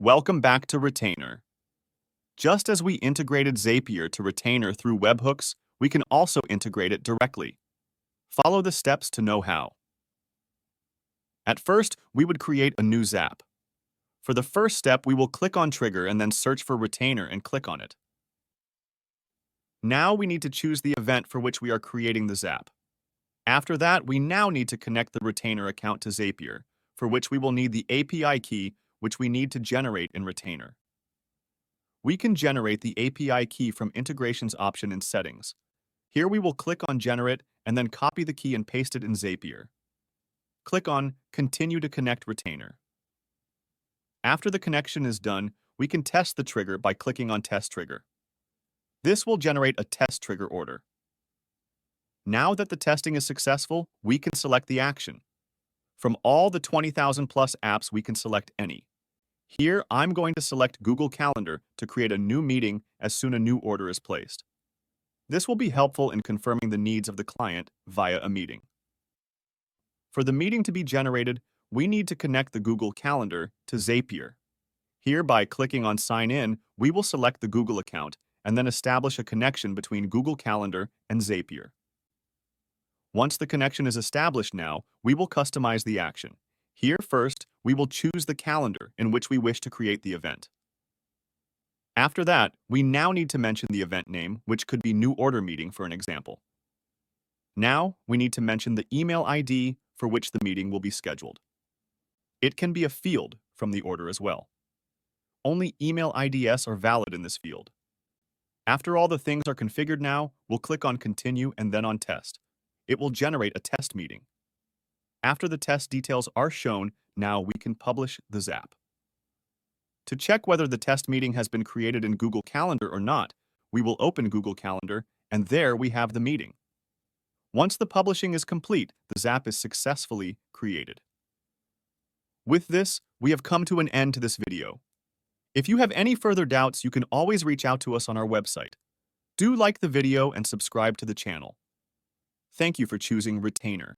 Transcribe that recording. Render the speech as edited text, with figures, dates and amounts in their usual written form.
Welcome back to Retainr. Just as we integrated Zapier to Retainr through webhooks, we can also integrate it directly. Follow the steps to know how. At first, we would create a new Zap. For the first step, we will click on Trigger and then search for Retainr and click on it. Now we need to choose the event for which we are creating the Zap. After that, we now need to connect the Retainr account to Zapier, for which we will need the API key which we need to generate in Retainr. We can generate the API key from Integrations option in Settings. Here we will click on Generate and then copy the key and paste it in Zapier. Click on Continue to connect Retainr. After the connection is done, we can test the trigger by clicking on Test Trigger. This will generate a test trigger order. Now that the testing is successful, we can select the action. From all the 20,000 plus apps, we can select any. Here, I'm going to select Google Calendar to create a new meeting as soon as a new order is placed. This will be helpful in confirming the needs of the client via a meeting. For the meeting to be generated, we need to connect the Google Calendar to Zapier. Here, by clicking on Sign In, we will select the Google account and then establish a connection between Google Calendar and Zapier. Once the connection is established now, we will customize the action. Here first, we will choose the calendar in which we wish to create the event. After that, we now need to mention the event name, which could be New Order Meeting for an example. Now, we need to mention the email ID for which the meeting will be scheduled. It can be a field from the order as well. Only email IDs are valid in this field. After all the things are configured now, we'll click on Continue and then on Test. It will generate a test meeting. After the test details are shown, now we can publish the Zap. To check whether the test meeting has been created in Google Calendar or not, we will open Google Calendar, and there we have the meeting. Once the publishing is complete, the Zap is successfully created. With this, we have come to an end to this video. If you have any further doubts, you can always reach out to us on our website. Do like the video and subscribe to the channel. Thank you for choosing Retainr.